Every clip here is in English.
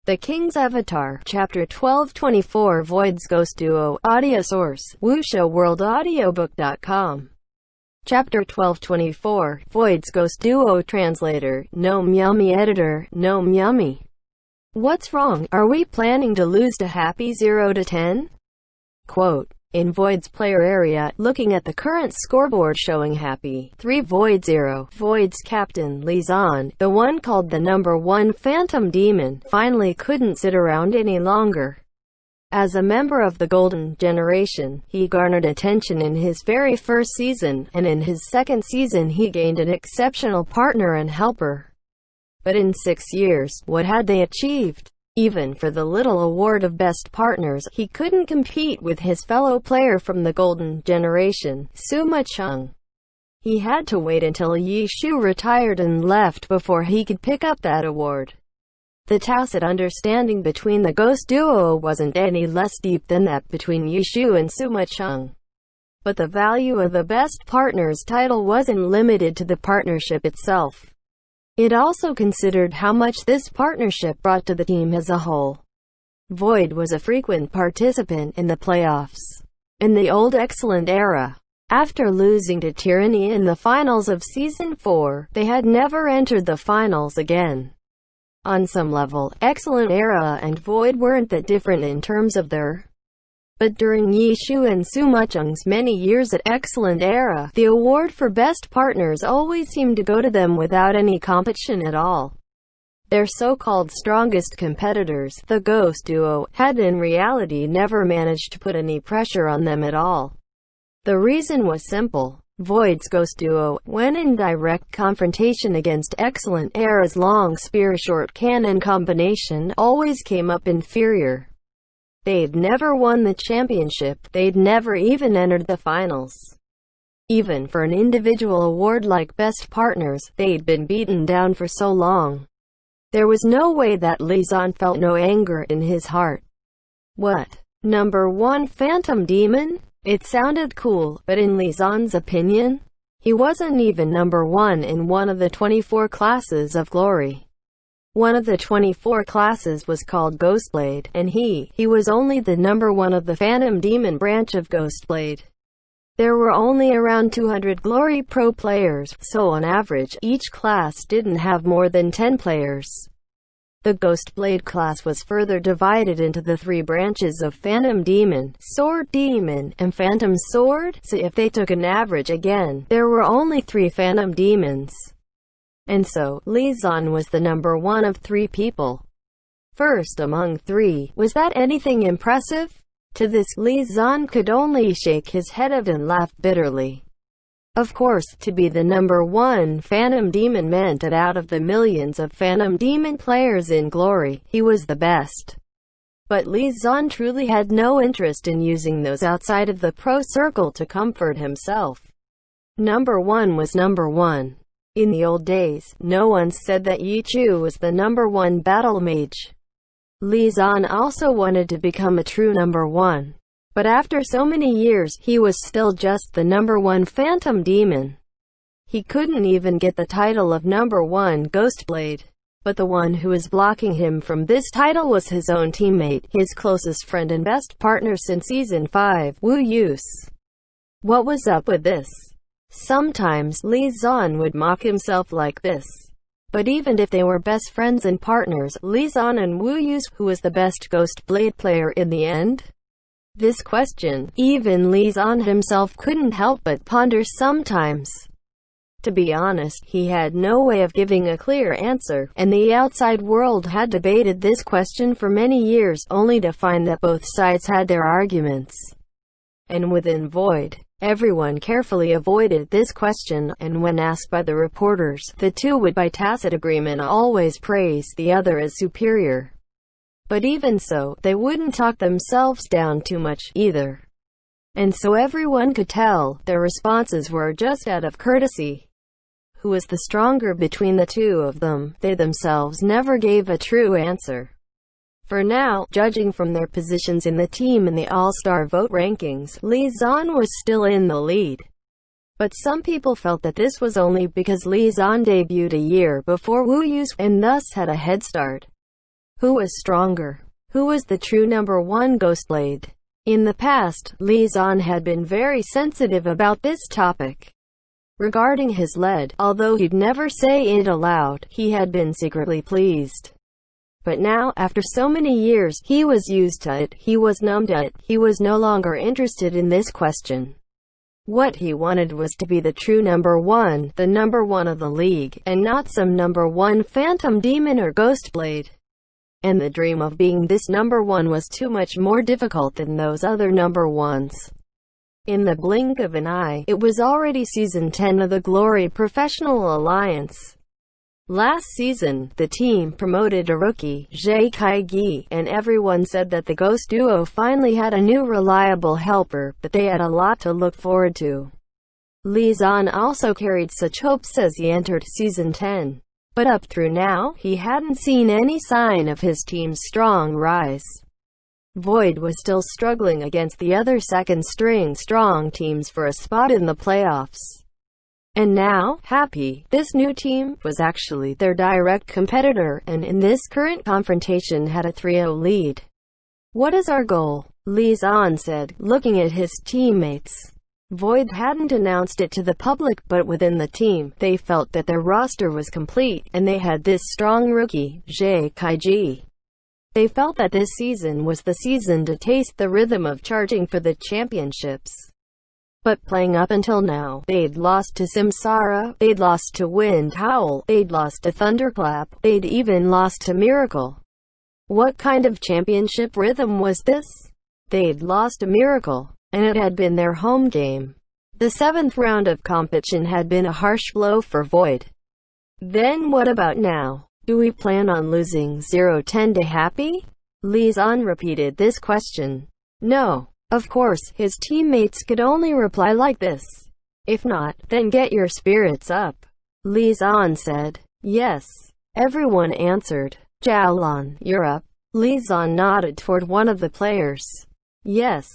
The King's Avatar, Chapter 1224 Void's Ghost Duo, Audio Source, WuShoWorldAudiobook.com. Chapter 1224, Void's Ghost Duo Translator, Gnome Yummy Editor, Gnome Yummy. What's wrong? Are we planning to lose to Happy 0 to 10? Quote. In Void's player area, looking at the current scoreboard showing Happy 3 Void 0, Void's captain, Lee Zahn, the one called the number 1 Phantom Demon, finally couldn't sit around any longer. As a member of the Golden Generation, he garnered attention in his very first season, and in his second season he gained an exceptional partner and helper. But in 6 years, what had they achieved? Even for the little award of Best Partners, he couldn't compete with his fellow player from the Golden Generation, Suma Chung. He had to wait until Yi Shu retired and left before he could pick up that award. The tacit understanding between the Ghost Duo wasn't any less deep than that between Yi Shu and Suma Chung. But the value of the Best Partners title wasn't limited to the partnership itself. It also considered how much this partnership brought to the team as a whole. Void was a frequent participant in the playoffs. In the old Excellent era, after losing to Tyranny in the finals of Season 4, they had never entered the finals again. On some level, Excellent era and Void weren't that different in terms of their. But during Yi Shu and Suma Chung's many years at Excellent Era, the award for Best Partners always seemed to go to them without any competition at all. Their so-called strongest competitors, the Ghost Duo, had in reality never managed to put any pressure on them at all. The reason was simple. Void's Ghost Duo, when in direct confrontation against Excellent Era's long spear-short cannon combination, always came up inferior. They'd never won the championship, they'd never even entered the finals. Even for an individual award like Best Partners, they'd been beaten down for so long. There was no way that Lee Zahn felt no anger in his heart. What? Number 1 Phantom Demon? It sounded cool, but in Lee Zahn's opinion, he wasn't even number 1 in one of the 24 classes of glory. One of the 24 classes was called Ghostblade, and he was only the number 1 of the Phantom Demon branch of Ghostblade. There were only around 200 Glory Pro players, so on average, each class didn't have more than 10 players. The Ghostblade class was further divided into the 3 branches of Phantom Demon, Sword Demon, and Phantom Sword, so if they took an average again, there were only 3 Phantom Demons. And so, Lee Zahn was the number 1 of 3 people. First among 3, was that anything impressive? To this, Lee Zahn could only shake his head and laugh bitterly. Of course, to be the number 1 Phantom Demon meant that out of the millions of Phantom Demon players in Glory, he was the best. But Lee Zahn truly had no interest in using those outside of the pro circle to comfort himself. Number 1 was number 1. In the old days, no one said that Yi Shu was the number 1 battle mage. Lee Zahn also wanted to become a true number 1. But after so many years, he was still just the number 1 Phantom Demon. He couldn't even get the title of number 1 Ghostblade. But the one who was blocking him from this title was his own teammate, his closest friend and best partner since Season 5, Wu Yus. What was up with this? Sometimes, Lee Zahn would mock himself like this. But even if they were best friends and partners, Lee Zahn and Wu Yus, who was the best Ghostblade player in the end? This question, even Lee Zahn himself couldn't help but ponder sometimes. To be honest, he had no way of giving a clear answer, and the outside world had debated this question for many years, only to find that both sides had their arguments. And within Void, everyone carefully avoided this question, and when asked by the reporters, the two would by tacit agreement always praise the other as superior. But even so, they wouldn't talk themselves down too much, either. And so everyone could tell, their responses were just out of courtesy. Who was the stronger between the two of them? They themselves never gave a true answer. For now, judging from their positions in the team in the All-Star vote rankings, Lee Zahn was still in the lead. But some people felt that this was only because Lee Zahn debuted a year before Wu Yus, and thus had a head start. Who was stronger? Who was the true number one Ghostblade? In the past, Lee Zahn had been very sensitive about this topic. Regarding his lead, although he'd never say it aloud, he had been secretly pleased. But now, after so many years, he was used to it, he was numb to it, he was no longer interested in this question. What he wanted was to be the true number one, the number one of the league, and not some number one phantom demon or Ghostblade. And the dream of being this number one was too much more difficult than those other number ones. In the blink of an eye, it was already Season 10 of the Glory Professional Alliance. Last season, the team promoted a rookie, Jae Kai-gi, and everyone said that the Ghost Duo finally had a new reliable helper, but they had a lot to look forward to. Lee Zahn also carried such hopes as he entered Season 10. But up through now, he hadn't seen any sign of his team's strong rise. Void was still struggling against the other second-string strong teams for a spot in the playoffs. And now, Happy, this new team, was actually their direct competitor, and in this current confrontation had a 3-0 lead. "What is our goal?" Lee Zahn said, looking at his teammates. Void hadn't announced it to the public, but within the team, they felt that their roster was complete, and they had this strong rookie, Jae Kai-gi. They felt that this season was the season to taste the rhythm of charging for the championships. But playing up until now, they'd lost to Samsara, they'd lost to Wind Howl, they'd lost to Thunderclap, they'd even lost to Miracle. What kind of championship rhythm was this? They'd lost to Miracle, and it had been their home game. The 7th round of competition had been a harsh blow for Void. Then what about now? Do we plan on losing 0-10 to Happy? Lee Zahn repeated this question. No. Of course, his teammates could only reply like this. If not, then get your spirits up. Lee Zahn said. Yes. Everyone answered. Jiaolan, you're up. Lee Zahn nodded toward one of the players. Yes.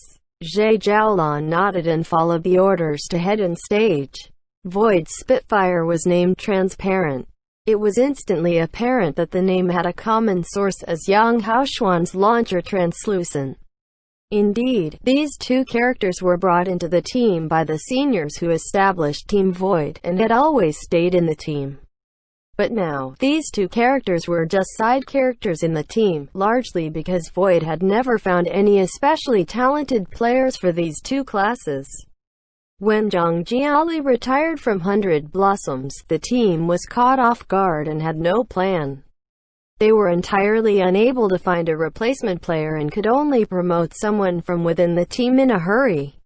Zhe Jiaolan nodded and followed the orders to head on stage. Void's Spitfire was named Transparent. It was instantly apparent that the name had a common source as Yang Haoxuan's launcher Translucent. Indeed, these two characters were brought into the team by the seniors who established Team Void, and had always stayed in the team. But now, these two characters were just side characters in the team, largely because Void had never found any especially talented players for these two classes. When Zhang Jiali retired from 100 Blossoms, the team was caught off guard and had no plan. They were entirely unable to find a replacement player and could only promote someone from within the team in a hurry.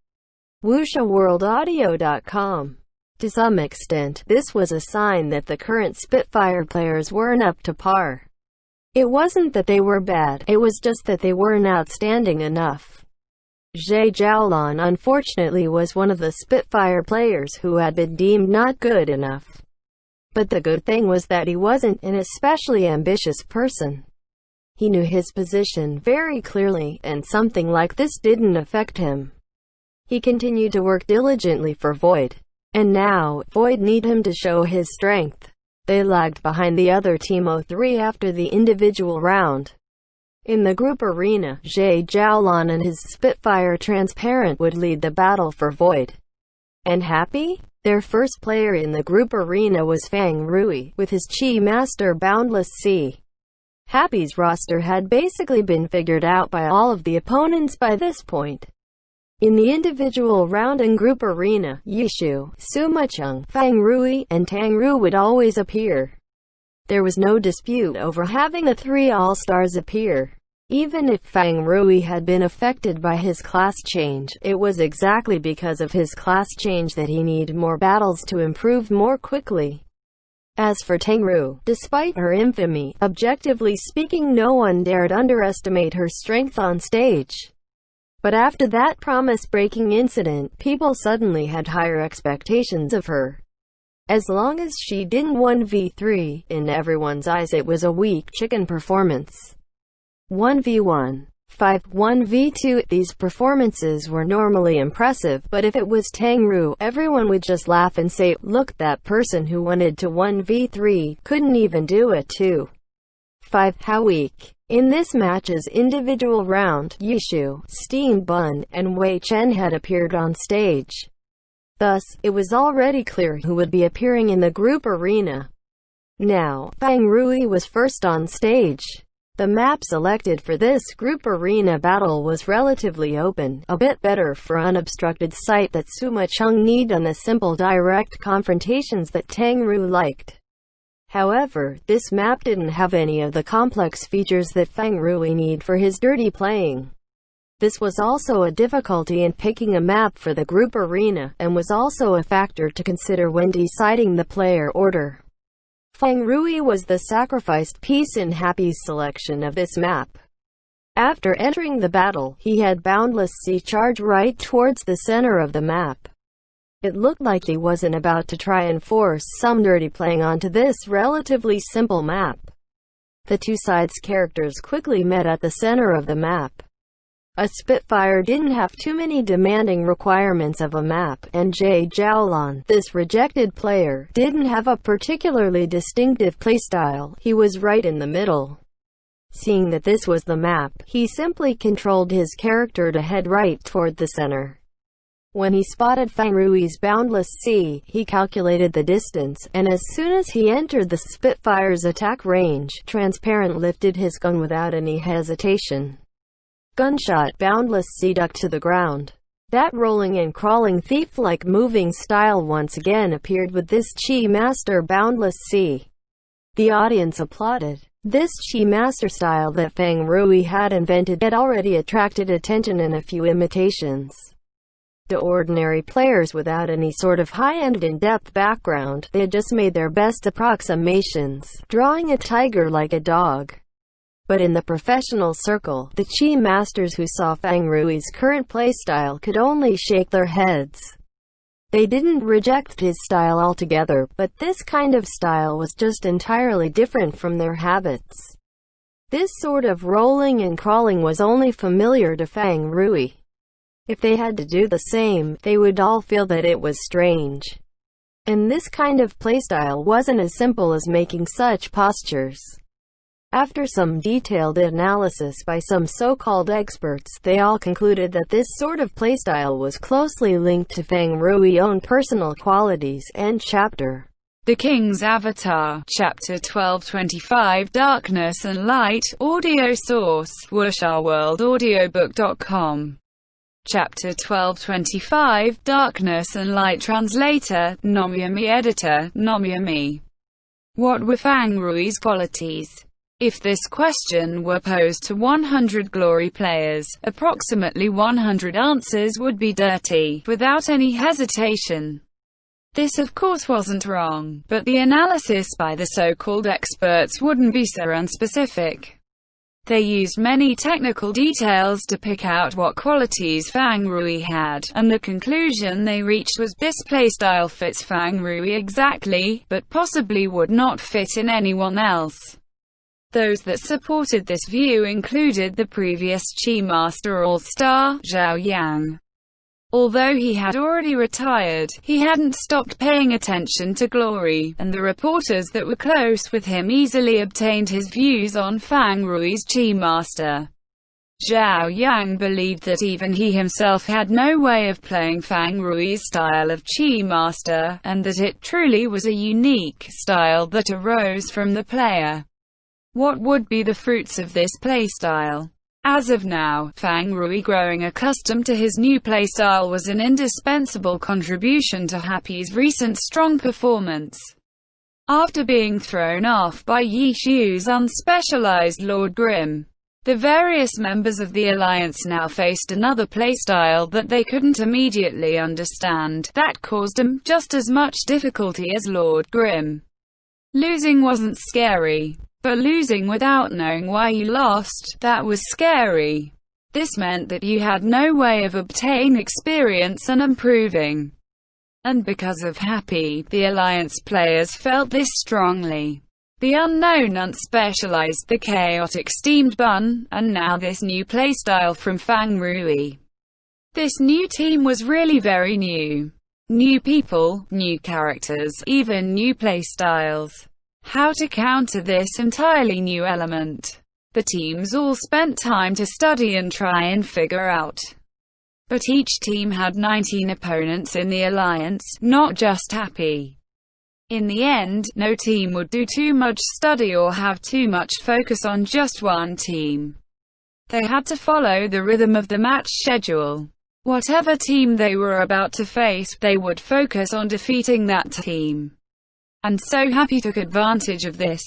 WuxiaWorldAudio.com. To some extent, this was a sign that the current Spitfire players weren't up to par. It wasn't that they were bad, it was just that they weren't outstanding enough. Zhe Jiaolan unfortunately was one of the Spitfire players who had been deemed not good enough. But the good thing was that he wasn't an especially ambitious person. He knew his position very clearly, and something like this didn't affect him. He continued to work diligently for Void. And now, Void need him to show his strength. They lagged behind the other Team 03 after the individual round. In the group arena, Zhe Jiaolan and his Spitfire Transparent would lead the battle for Void. And Happy? Their first player in the group arena was Fang Rui, with his Chi Master Boundless Sea. Happy's roster had basically been figured out by all of the opponents by this point. In the individual round and group arena, Yishu, Suma Chung, Fang Rui, and Tang Ru would always appear. There was no dispute over having the three all-stars appear. Even if Fang Rui had been affected by his class change, it was exactly because of his class change that he needed more battles to improve more quickly. As for Tang Ru, despite her infamy, objectively speaking no one dared underestimate her strength on stage. But after that promise-breaking incident, people suddenly had higher expectations of her. As long as she didn't 1v3, in everyone's eyes it was a weak chicken performance. 1v1, 5, 1v2, these performances were normally impressive, but if it was Tang Ru, everyone would just laugh and say, look, that person who wanted to 1v3, couldn't even do a 2. 5, how weak. In this match's individual round, Yishu, Steen Bun, and Wei Chen had appeared on stage. Thus, it was already clear who would be appearing in the group arena. Now, Fang Rui was first on stage. The map selected for this group arena battle was relatively open, a bit better for unobstructed sight that Suma Chung need than the simple direct confrontations that Tang Ru liked. However, this map didn't have any of the complex features that Fang Rui need for his dirty playing. This was also a difficulty in picking a map for the group arena, and was also a factor to consider when deciding the player order. Fang Rui was the sacrificed piece in Happy's selection of this map. After entering the battle, he had Boundless Sea charge right towards the center of the map. It looked like he wasn't about to try and force some dirty playing onto this relatively simple map. The two sides' characters quickly met at the center of the map. A Spitfire didn't have too many demanding requirements of a map, and Jay Jiaolan, this rejected player, didn't have a particularly distinctive playstyle. He was right in the middle. Seeing that this was the map, he simply controlled his character to head right toward the center. When he spotted Fang Rui's Boundless Sea, he calculated the distance, and as soon as he entered the Spitfire's attack range, Transparent lifted his gun without any hesitation. Gunshot, Boundless Sea ducked to the ground. That rolling and crawling thief-like moving style once again appeared with this Chi Master Boundless Sea. The audience applauded. This Chi Master style that Fang Rui had invented had already attracted attention in a few imitations. To ordinary players without any sort of high-end in-depth background, they had just made their best approximations, drawing a tiger like a dog. But in the professional circle, the Chi Masters who saw Fang Rui's current playstyle could only shake their heads. They didn't reject his style altogether, but this kind of style was just entirely different from their habits. This sort of rolling and crawling was only familiar to Fang Rui. If they had to do the same, they would all feel that it was strange. And this kind of playstyle wasn't as simple as making such postures. After some detailed analysis by some so-called experts, they all concluded that this sort of playstyle was closely linked to Fang Rui's own personal qualities, and Chapter The King's Avatar, Chapter 1225 Darkness and Light, Audio Source, WuxaWorldAudiobook.com. Chapter 1225 Darkness and Light Translator, Nomyami Editor, Nomyami. What were Fang Rui's qualities? If this question were posed to 100 glory players, approximately 100 answers would be dirty, without any hesitation. This of course wasn't wrong, but the analysis by the so-called experts wouldn't be so unspecific. They used many technical details to pick out what qualities Fang Rui had, and the conclusion they reached was this playstyle fits Fang Rui exactly, but possibly would not fit in anyone else. Those that supported this view included the previous Chi Master All-Star, Zhao Yang. Although he had already retired, he hadn't stopped paying attention to glory, and the reporters that were close with him easily obtained his views on Fang Rui's Chi Master. Zhao Yang believed that even he himself had no way of playing Fang Rui's style of Chi Master, and that it truly was a unique style that arose from the player. What would be the fruits of this playstyle? As of now, Fang Rui growing accustomed to his new playstyle was an indispensable contribution to Happy's recent strong performance. After being thrown off by Yishu's unspecialized Lord Grimm, the various members of the Alliance now faced another playstyle that they couldn't immediately understand, that caused them just as much difficulty as Lord Grimm. Losing wasn't scary. But losing without knowing why you lost, that was scary. This meant that you had no way of obtaining experience and improving. And because of Happy, the Alliance players felt this strongly. The unknown unspecialized, the chaotic steamed bun, and now this new playstyle from Fang Rui. This new team was really very new. New people, new characters, even new playstyles. How to counter this entirely new element? The teams all spent time to study and try and figure out. But each team had 19 opponents in the alliance, not just Happy. In the end, no team would do too much study or have too much focus on just one team. They had to follow the rhythm of the match schedule. Whatever team they were about to face, they would focus on defeating that team. And so Happy took advantage of this.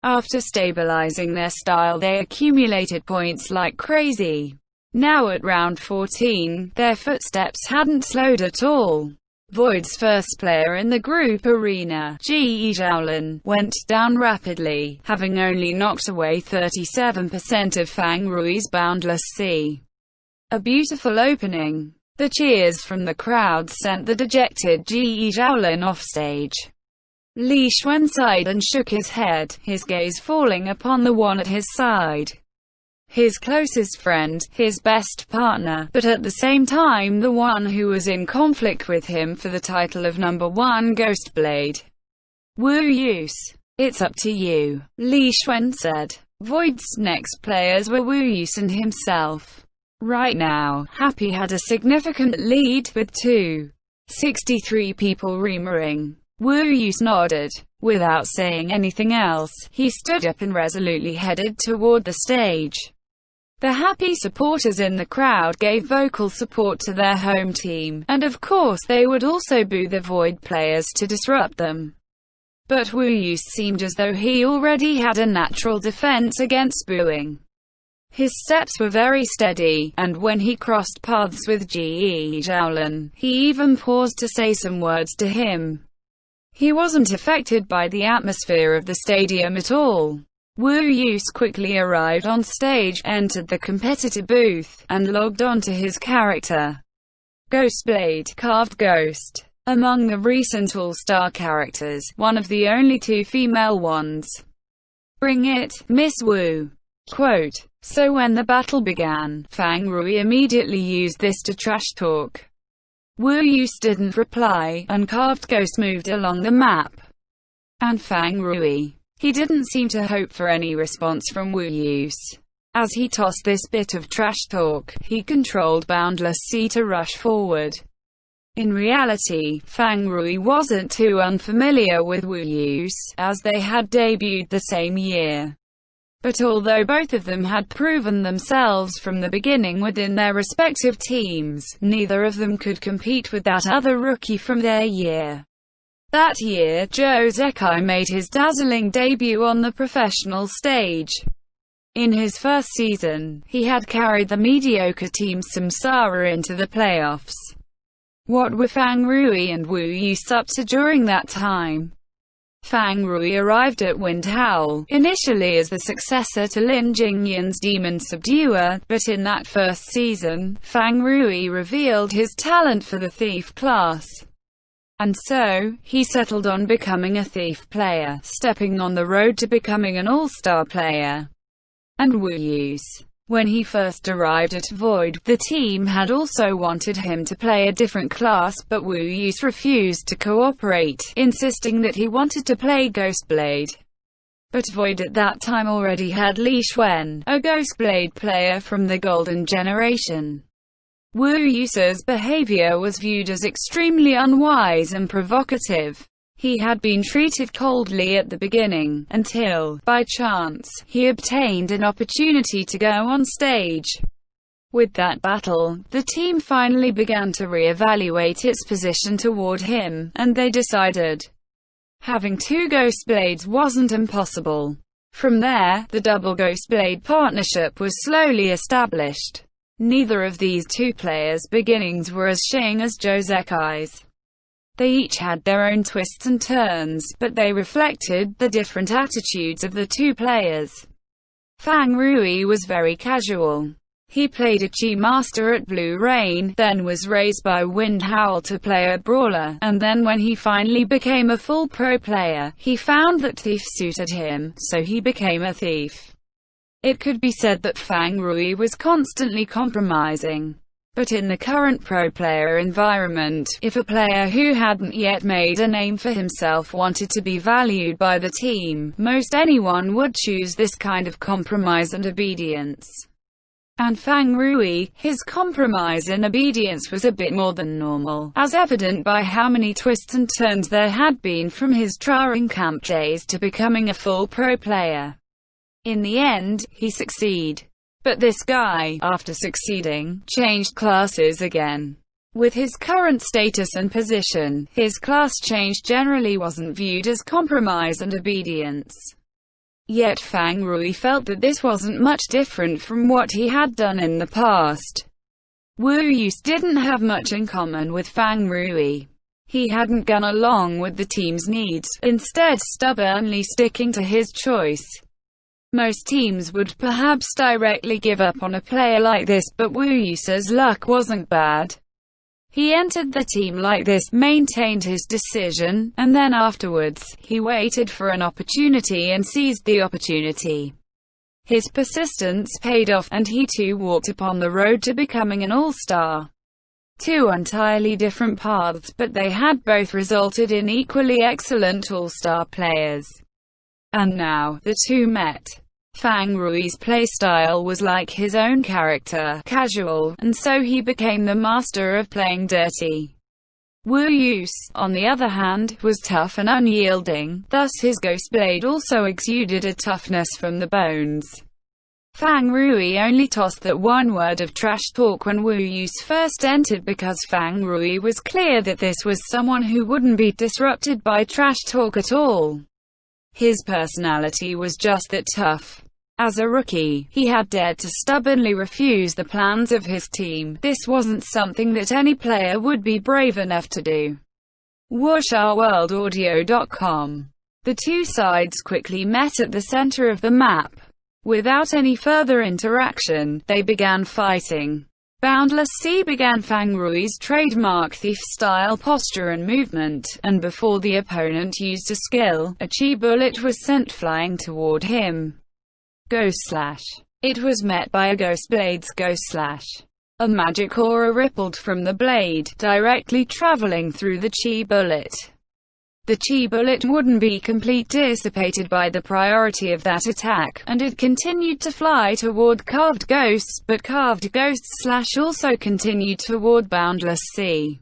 After stabilizing their style, they accumulated points like crazy. Now at round 14, their footsteps hadn't slowed at all. Void's first player in the group arena, Ji Zhaolin, went down rapidly, having only knocked away 37% of Fang Rui's Boundless Sea. A beautiful opening. The cheers from the crowd sent the dejected Ji Zhaolin off stage. Li Xuan sighed and shook his head, his gaze falling upon the one at his side. His closest friend, his best partner, but at the same time the one who was in conflict with him for the title of #1 Ghostblade. Wu Yus. It's up to you, Li Xuan said. Void's next players were Wu Yus and himself. Right now, Happy had a significant lead, with 263 people remering. Wu Yus nodded. Without saying anything else, he stood up and resolutely headed toward the stage. The Happy supporters in the crowd gave vocal support to their home team, and of course they would also boo the Void players to disrupt them. But Wu Yus seemed as though he already had a natural defense against booing. His steps were very steady, and when he crossed paths with Ji Zhaolin, he even paused to say some words to him. He wasn't affected by the atmosphere of the stadium at all. Wu Yus quickly arrived on stage, entered the competitor booth, and logged on to his character. Ghostblade, carved ghost. Among the recent all-star characters, one of the only two female ones. Bring it, Miss Wu. Quote. So when the battle began, Fang Rui immediately used this to trash talk. Wu Yus didn't reply, and Carved Ghost moved along the map. And Fang Rui. He didn't seem to hope for any response from Wu Yus. As he tossed this bit of trash talk, he controlled Boundless Sea to rush forward. In reality, Fang Rui wasn't too unfamiliar with Wu Yus, as they had debuted the same year. But although both of them had proven themselves from the beginning within their respective teams, neither of them could compete with that other rookie from their year. That year, Zhou Zekai made his dazzling debut on the professional stage. In his first season, he had carried the mediocre team Samsara into the playoffs. What were Fang Rui and Wu Yus up to during that time? Fang Rui arrived at Wind Howl, initially as the successor to Lin Jingyan's Demon Subduer, but in that first season, Fang Rui revealed his talent for the Thief class. And so, he settled on becoming a Thief player, stepping on the road to becoming an all-star player. And Wu Yus. When he first arrived at Void, the team had also wanted him to play a different class, but Wu Yus refused to cooperate, insisting that he wanted to play Ghostblade. But Void at that time already had Li Xuan, a Ghostblade player from the Golden Generation. Wu Yus's behavior was viewed as extremely unwise and provocative. He had been treated coldly at the beginning, until, by chance, he obtained an opportunity to go on stage. With that battle, the team finally began to re-evaluate its position toward him, and they decided having two Ghostblades wasn't impossible. From there, the double Ghostblade partnership was slowly established. Neither of these two players' beginnings were as shining as Zhou Zekai's. They each had their own twists and turns, but they reflected the different attitudes of the two players. Fang Rui was very casual. He played a Chi Master at Blue Rain, then was raised by Wind Howl to play a brawler, and then when he finally became a full pro player, he found that Thief suited him, so he became a Thief. It could be said that Fang Rui was constantly compromising. But in the current pro-player environment, if a player who hadn't yet made a name for himself wanted to be valued by the team, most anyone would choose this kind of compromise and obedience. And Fang Rui, his compromise and obedience was a bit more than normal, as evident by how many twists and turns there had been from his training camp days to becoming a full pro player. In the end, he succeeded. But this guy, after succeeding, changed classes again. With his current status and position, his class change generally wasn't viewed as compromise and obedience. Yet Fang Rui felt that this wasn't much different from what he had done in the past. Wu Yus didn't have much in common with Fang Rui. He hadn't gone along with the team's needs, instead stubbornly sticking to his choice. Most teams would perhaps directly give up on a player like this, but Wu Yus's luck wasn't bad. He entered the team like this, maintained his decision, and then afterwards, he waited for an opportunity and seized the opportunity. His persistence paid off, and he too walked upon the road to becoming an all-star. Two entirely different paths, but they had both resulted in equally excellent all-star players. And now, the two met. Fang Rui's playstyle was like his own character, casual, and so he became the master of playing dirty. Wu Yus, on the other hand, was tough and unyielding, thus his Ghost Blade also exuded a toughness from the bones. Fang Rui only tossed that one word of trash talk when Wu Yus first entered because Fang Rui was clear that this was someone who wouldn't be disrupted by trash talk at all. His personality was just that tough. As a rookie, he had dared to stubbornly refuse the plans of his team. This wasn't something that any player would be brave enough to do. WashOurWorldAudio.com. The two sides quickly met at the center of the map. Without any further interaction, they began fighting. Boundless Sea began Fang Rui's trademark thief-style posture and movement, and before the opponent used a skill, a chi bullet was sent flying toward him. Ghost Slash. It was met by a Ghost Blade's Ghost Slash. A magic aura rippled from the blade, directly traveling through the chi bullet. The chi bullet wouldn't be completely dissipated by the priority of that attack, and it continued to fly toward Carved Ghosts, but Carved Ghost Slash also continued toward Boundless Sea.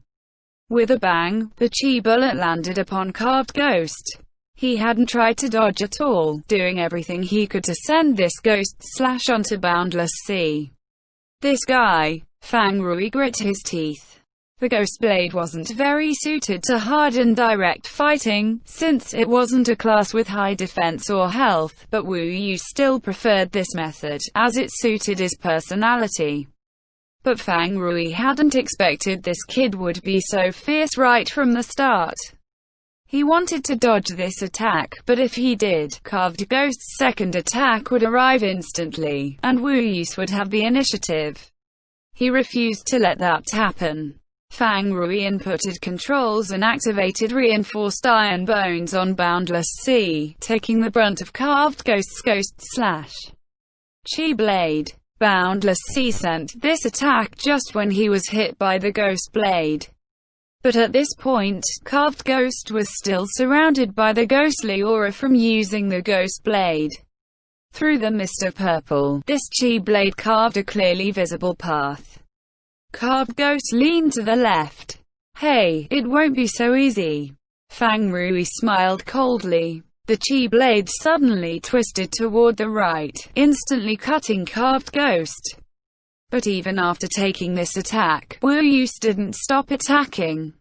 With a bang, the chi bullet landed upon Carved Ghost. He hadn't tried to dodge at all, doing everything he could to send this Ghost Slash onto Boundless Sea. This guy. Fang Rui grit his teeth. The Ghost Blade wasn't very suited to hard and direct fighting, since it wasn't a class with high defense or health, but Wu Yu still preferred this method, as it suited his personality. But Fang Rui hadn't expected this kid would be so fierce right from the start. He wanted to dodge this attack, but if he did, Carved Ghost's second attack would arrive instantly, and Wu Yu would have the initiative. He refused to let that happen. Fang Rui inputted controls and activated reinforced iron bones on Boundless Sea, taking the brunt of Carved Ghost's Ghost Slash. Chi Blade. Boundless Sea sent this attack just when he was hit by the Ghost Blade. But at this point, Carved Ghost was still surrounded by the ghostly aura from using the Ghost Blade. Through the mist of purple, this Chi Blade carved a clearly visible path. Carved Ghost leaned to the left. Hey, it won't be so easy. Fang Rui smiled coldly. The Chi Blade suddenly twisted toward the right, instantly cutting Carved Ghost. But even after taking this attack, Wu Yu didn't stop attacking.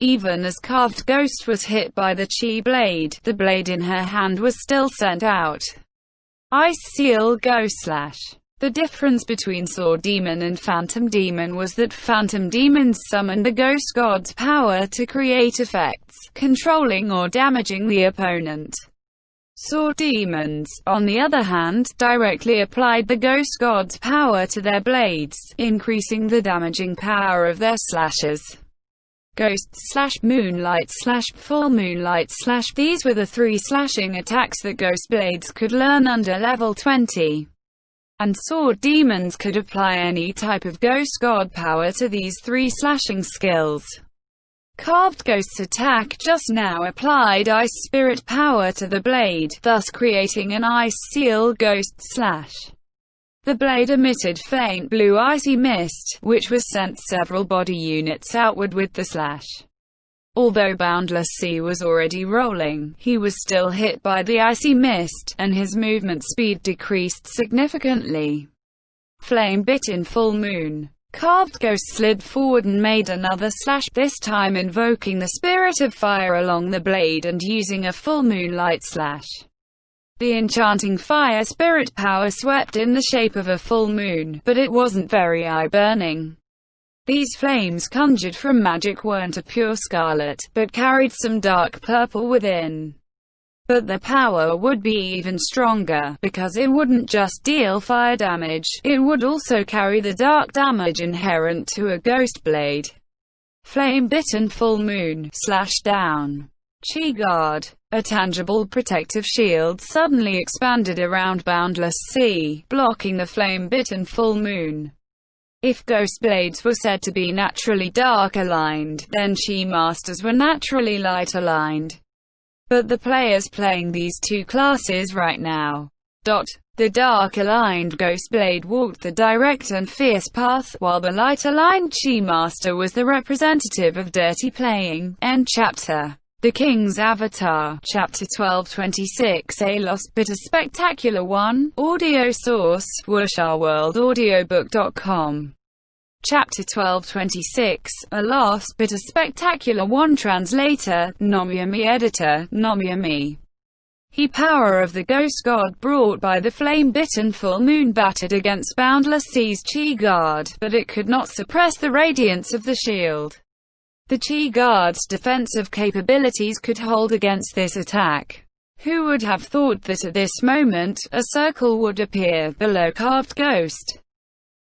Even as Carved Ghost was hit by the Chi Blade, the blade in her hand was still sent out. Ice Seal Ghost Slash. The difference between Sword Demon and Phantom Demon was that Phantom Demons summoned the Ghost God's power to create effects, controlling or damaging the opponent. Sword Demons, on the other hand, directly applied the Ghost God's power to their blades, increasing the damaging power of their slashes. Ghost Slash, Moonlight Slash, Full Moonlight Slash. These were the three slashing attacks that Ghost Blades could learn under level 20. and sword demons could apply any type of ghost god power to these three slashing skills. Carved Ghost's attack just now applied ice spirit power to the blade, thus creating an ice seal ghost slash. The blade emitted faint blue icy mist, which was sent several body units outward with the slash. Although Boundless Sea was already rolling, he was still hit by the icy mist, and his movement speed decreased significantly. Flame bit in full moon. Carved Ghost slid forward and made another slash, this time invoking the spirit of fire along the blade and using a full moonlight slash. The enchanting fire spirit power swept in the shape of a full moon, but it wasn't very eye-burning. These flames conjured from magic weren't a pure scarlet, but carried some dark purple within. But the power would be even stronger, because it wouldn't just deal fire damage, it would also carry the dark damage inherent to a ghost blade. Flame bitten full moon, slash down. Chi Guard. A tangible protective shield suddenly expanded around Boundless Sea, blocking the flame-bitten full moon. If ghost blades were said to be naturally dark-aligned, then Chi Masters were naturally light-aligned. But the players playing these two classes right now. The dark-aligned ghost blade walked the direct and fierce path, while the light-aligned Chi Master was the representative of dirty playing. End chapter. The King's Avatar, Chapter 1226. A Lost Bit, a Spectacular One. Audio source, WurshaWorldAudiobook.com. Chapter 1226. A Lost Bit, a Spectacular One. Translator, Nomyami. Editor, Nomyami. He power of the ghost god brought by the flame-bitten full moon battered against Boundless Sea's Chi Guard, but it could not suppress the radiance of the shield. The Chi Guard's defensive capabilities could hold against this attack. Who would have thought that at this moment, a circle would appear below Carved Ghost?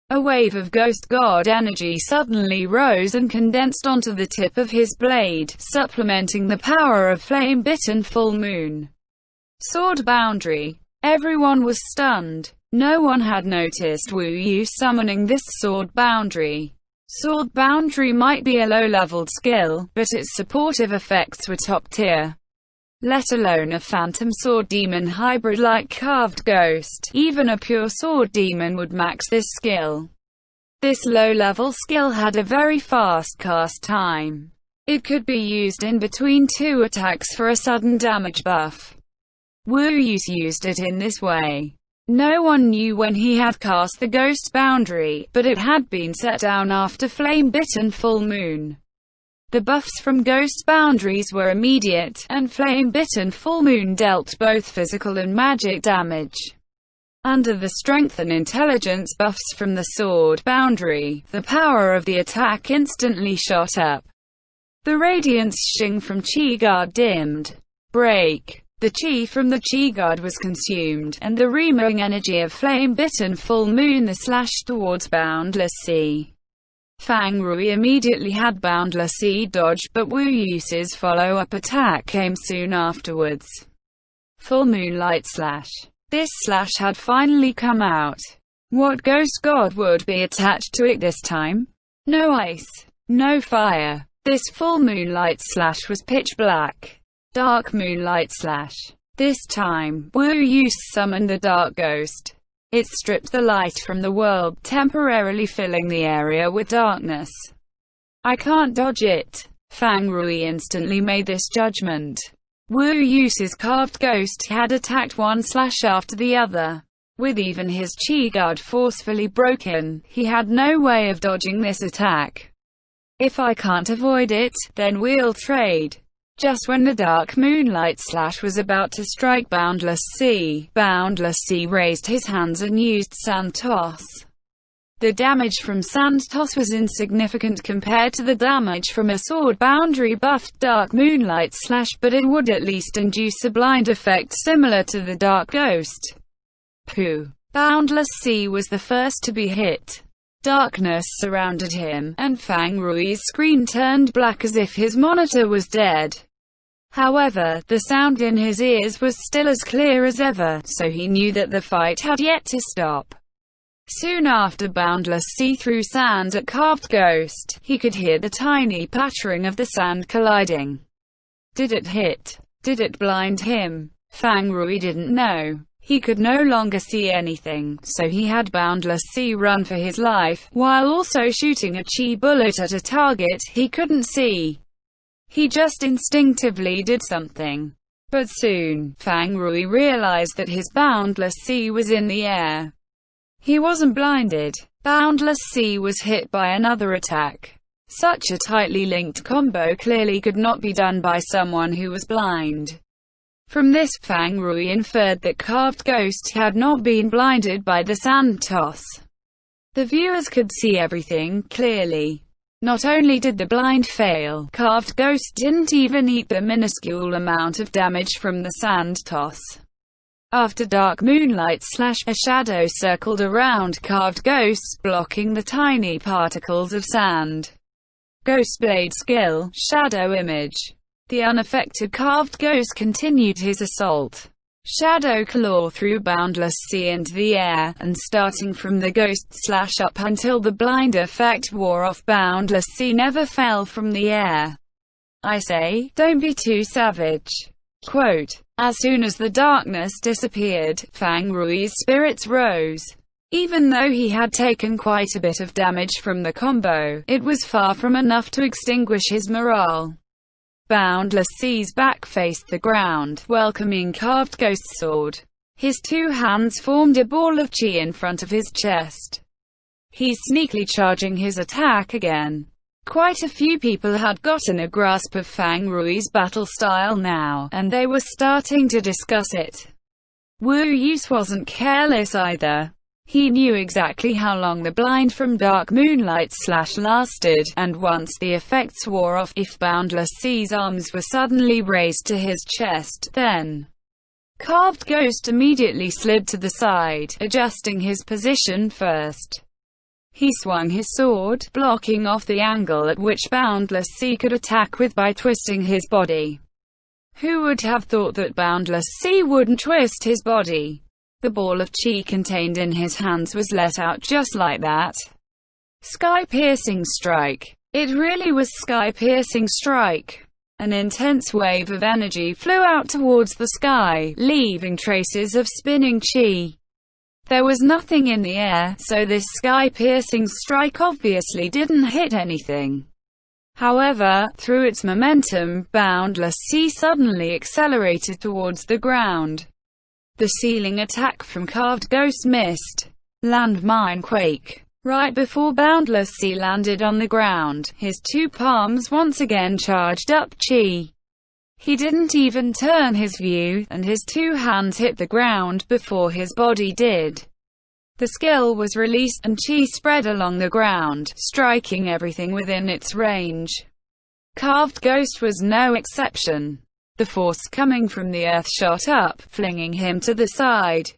A wave of ghost god energy suddenly rose and condensed onto the tip of his blade, supplementing the power of flame-bitten full moon. Sword boundary. Everyone was stunned. No one had noticed Wu Yu summoning this sword boundary. Sword boundary might be a low-leveled skill, but its supportive effects were top-tier. Let alone a phantom sword demon hybrid like Carved Ghost. Even a pure sword demon would max this skill. This low-level skill had a very fast cast time. It could be used in between two attacks for a sudden damage buff. Wu Yu used it in this way. No one knew when he had cast the ghost boundary, but it had been set down after flame-bitten full moon. The buffs from ghost boundaries were immediate, and flame-bitten full moon dealt both physical and magic damage. Under the strength and intelligence buffs from the sword boundary, the power of the attack instantly shot up. The radiance shing from Chi Guard dimmed. Break. The chi from the Chi Guard was consumed, and the removing energy of flame-bitten full moon the slash towards Boundless Sea. Fang Rui immediately had Boundless Sea dodge, but Wu Yu's follow-up attack came soon afterwards. Full moonlight slash. This slash had finally come out. What ghost god would be attached to it this time? No ice. No fire. This full moonlight slash was pitch black. Dark moonlight slash. This time, Wu Yu summoned the dark ghost. It stripped the light from the world, temporarily filling the area with darkness. I can't dodge it. Fang Rui instantly made this judgment. Wu Yu's Carved Ghost had attacked one slash after the other. With even his Chi Guard forcefully broken, he had no way of dodging this attack. If I can't avoid it, then we'll trade. Just when the dark moonlight slash was about to strike Boundless Sea raised his hands and used Sand Toss. The damage from Sand Toss was insignificant compared to the damage from a sword boundary buffed dark moonlight slash, but it would at least induce a blind effect similar to the dark ghost. Pooh. Boundless Sea was the first to be hit. Darkness surrounded him, and Fang Rui's screen turned black as if his monitor was dead. However, the sound in his ears was still as clear as ever, so he knew that the fight had yet to stop. Soon after Boundless Sea threw sand at Carved Ghost, he could hear the tiny pattering of the sand colliding. Did it hit? Did it blind him? Fang Rui didn't know. He could no longer see anything, so he had Boundless Sea run for his life, while also shooting a chi bullet at a target he couldn't see. He just instinctively did something. But soon, Fang Rui realized that his Boundless Sea was in the air. He wasn't blinded. Boundless Sea was hit by another attack. Such a tightly linked combo clearly could not be done by someone who was blind. From this, Fang Rui inferred that Carved Ghost had not been blinded by the sand toss. The viewers could see everything clearly. Not only did the blind fail, Carved Ghost didn't even eat the minuscule amount of damage from the sand toss. After dark moonlight / a shadow circled around Carved Ghost, blocking the tiny particles of sand. Ghost Blade Skill, Shadow Image. The unaffected Carved Ghost continued his assault. Shadow Claw threw Boundless Sea into the air, and starting from the Ghost / up until the blind effect wore off, Boundless Sea never fell from the air. I say, don't be too savage. Quote, as soon as the darkness disappeared, Fang Rui's spirits rose. Even though he had taken quite a bit of damage from the combo, it was far from enough to extinguish his morale. Boundless Sea's back faced the ground, welcoming Carved Ghost's sword. His two hands formed a ball of chi in front of his chest. He's sneakily charging his attack again. Quite a few people had gotten a grasp of Fang Rui's battle style now, and they were starting to discuss it. Wu Yus wasn't careless either. He knew exactly how long the blind from dark moonlight / lasted, and once the effects wore off, if Boundless Sea's arms were suddenly raised to his chest, then Carved Ghost immediately slid to the side, adjusting his position first. He swung his sword, blocking off the angle at which Boundless Sea could attack with by twisting his body. Who would have thought that Boundless Sea wouldn't twist his body? The ball of chi contained in his hands was let out just like that. Sky-piercing strike. It really was sky-piercing strike. An intense wave of energy flew out towards the sky, leaving traces of spinning chi. There was nothing in the air, so this sky-piercing strike obviously didn't hit anything. However, through its momentum, Boundless Sea suddenly accelerated towards the ground. The ceiling attack from Carved Ghost missed. Landmine quake. Right before Boundless Sea landed on the ground, his two palms once again charged up chi. He didn't even turn his view, and his two hands hit the ground before his body did. The skill was released, and chi spread along the ground, striking everything within its range. Carved Ghost was no exception. The force coming from the earth shot up, flinging him to the side.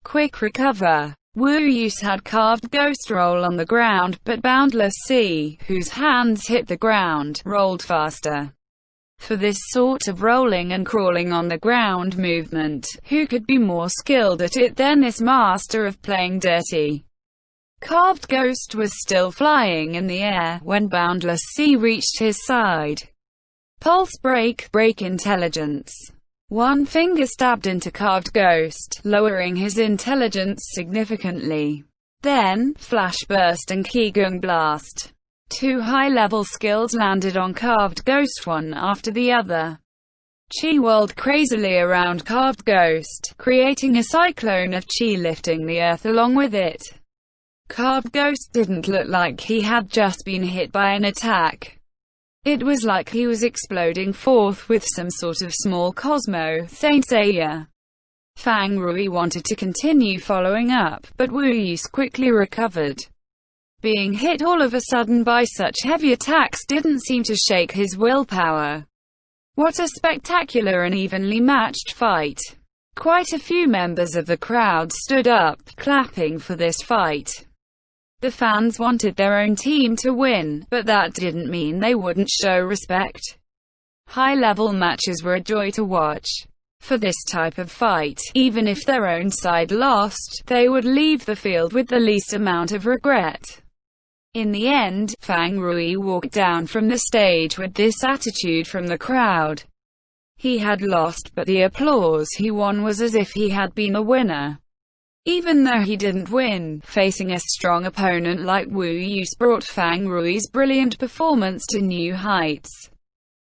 Quick recover. Wu Yus had Carved Ghost roll on the ground, but Boundless Sea, whose hands hit the ground, rolled faster. For this sort of rolling and crawling on the ground movement, who could be more skilled at it than this master of playing dirty? Carved Ghost was still flying in the air when Boundless Sea reached his side. Pulse break intelligence. One finger stabbed into Carved Ghost, lowering his intelligence significantly. Then, Flash Burst and Qigong Blast. Two high-level skills landed on Carved Ghost one after the other. Chi whirled crazily around Carved Ghost, creating a cyclone of chi lifting the earth along with it. Carved Ghost didn't look like he had just been hit by an attack. It was like he was exploding forth with some sort of small Cosmo Saint Seiya. Fang Rui wanted to continue following up, but Wu Yus quickly recovered. Being hit all of a sudden by such heavy attacks didn't seem to shake his willpower. What a spectacular and evenly matched fight. Quite a few members of the crowd stood up, clapping for this fight. The fans wanted their own team to win, but that didn't mean they wouldn't show respect. High-level matches were a joy to watch. For this type of fight, even if their own side lost, they would leave the field with the least amount of regret. In the end, Fang Rui walked down from the stage with this attitude from the crowd. He had lost, but the applause he won was as if he had been a winner. Even though he didn't win, facing a strong opponent like Wu Yus brought Fang Rui's brilliant performance to new heights.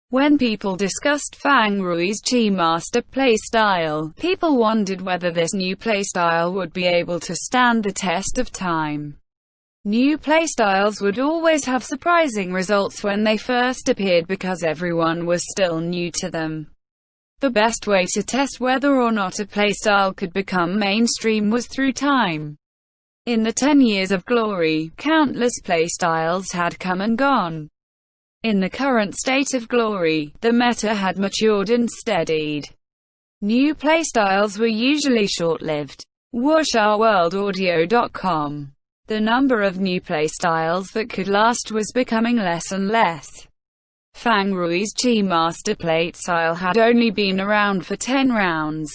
When people discussed Fang Rui's Chi Master playstyle, people wondered whether this new playstyle would be able to stand the test of time. New playstyles would always have surprising results when they first appeared because everyone was still new to them. The best way to test whether or not a playstyle could become mainstream was through time. In the 10 years of glory, countless playstyles had come and gone. In the current state of glory, the meta had matured and steadied. New playstyles were usually short-lived. WuxaWorldAudio.com. The number of new playstyles that could last was becoming less and less. Fang Rui's Chi Master playstyle had only been around for 10 rounds.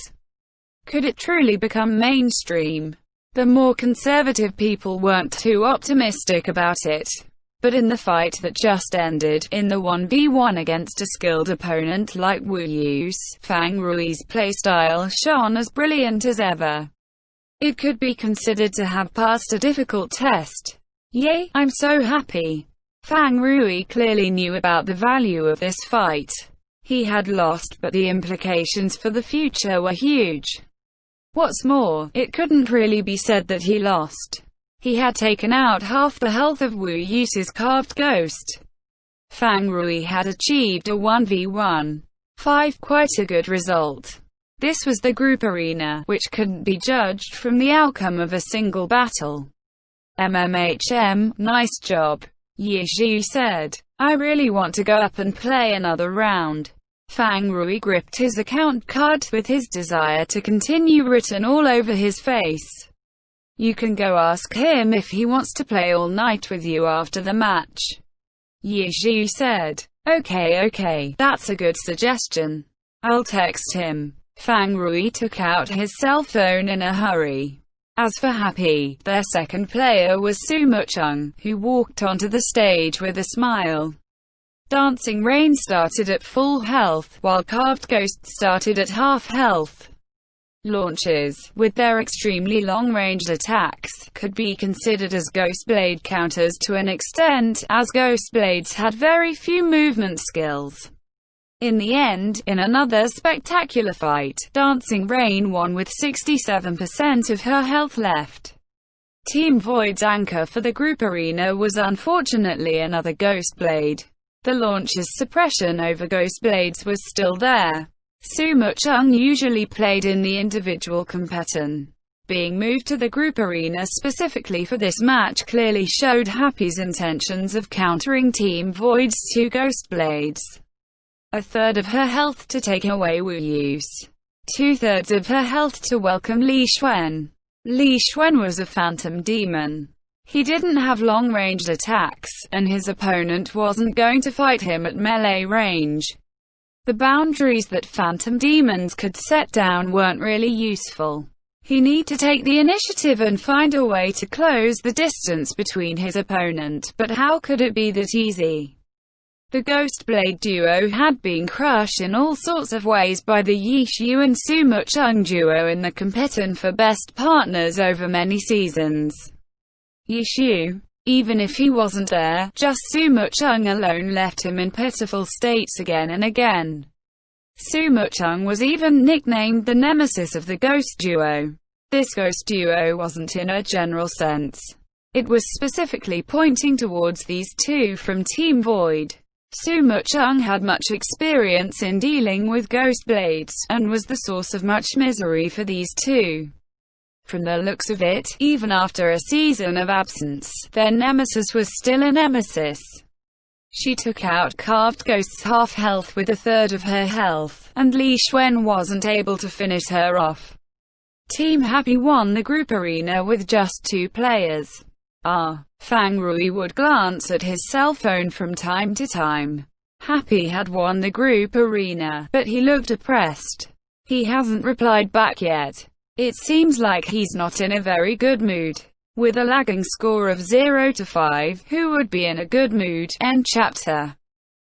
Could it truly become mainstream? The more conservative people weren't too optimistic about it. But in the fight that just ended, in the 1v1 against a skilled opponent like Wu Yus, Fang Rui's playstyle shone as brilliant as ever. It could be considered to have passed a difficult test. Yay, I'm so happy. Fang Rui clearly knew about the value of this fight. He had lost, but the implications for the future were huge. What's more, it couldn't really be said that he lost. He had taken out half the health of Wu Yus's carved ghost. Fang Rui had achieved a 1v1-5, quite a good result. This was the group arena, which couldn't be judged from the outcome of a single battle. Nice job. Yizhu said. I really want to go up and play another round. Fang Rui gripped his account card with his desire to continue written all over his face. You can go ask him if he wants to play all night with you after the match. Yizhu said. Okay, that's a good suggestion. I'll text him. Fang Rui took out his cell phone in a hurry. As for Happy, their second player was Sumu Chung, who walked onto the stage with a smile. Dancing Rain started at full health, while Carved Ghost started at half health. Launches, with their extremely long-ranged attacks, could be considered as Ghost Blade counters to an extent, as Ghost Blades had very few movement skills. In the end, in another spectacular fight, Dancing Rain won with 67% of her health left. Team Void's anchor for the group arena was unfortunately another Ghost Blade. The launcher's suppression over Ghost Blades was still there. Sumu Chung usually played in the individual competition. Being moved to the group arena specifically for this match clearly showed Happy's intentions of countering Team Void's two Ghost Blades. A third of her health to take away Wu Yus. 2/3 of her health to welcome Li Xuan. Li Xuan was a phantom demon. He didn't have long-ranged attacks, and his opponent wasn't going to fight him at melee range. The boundaries that phantom demons could set down weren't really useful. He needed to take the initiative and find a way to close the distance between his opponent, but how could it be that easy? The Ghost Blade duo had been crushed in all sorts of ways by the Yizhu and Sumu Chung duo in the competition for best partners over many seasons. Yizhu, even if he wasn't there, just Sumu Chung alone left him in pitiful states again and again. Sumu Chung was even nicknamed the nemesis of the Ghost duo. This Ghost duo wasn't in a general sense. It was specifically pointing towards these two from Team Void. Sumu Chung had much experience in dealing with Ghost Blades, and was the source of much misery for these two. From the looks of it, even after a season of absence, their nemesis was still a nemesis. She took out Carved Ghost's half health with 1/3 of her health, and Li Xuan wasn't able to finish her off. Team Happy won the group arena with just 2 players. Fang Rui would glance at his cell phone from time to time. Happy had won the group arena, but he looked depressed. He hasn't replied back yet. It seems like he's not in a very good mood. With a lagging score of 0 to 5, who would be in a good mood? End chapter.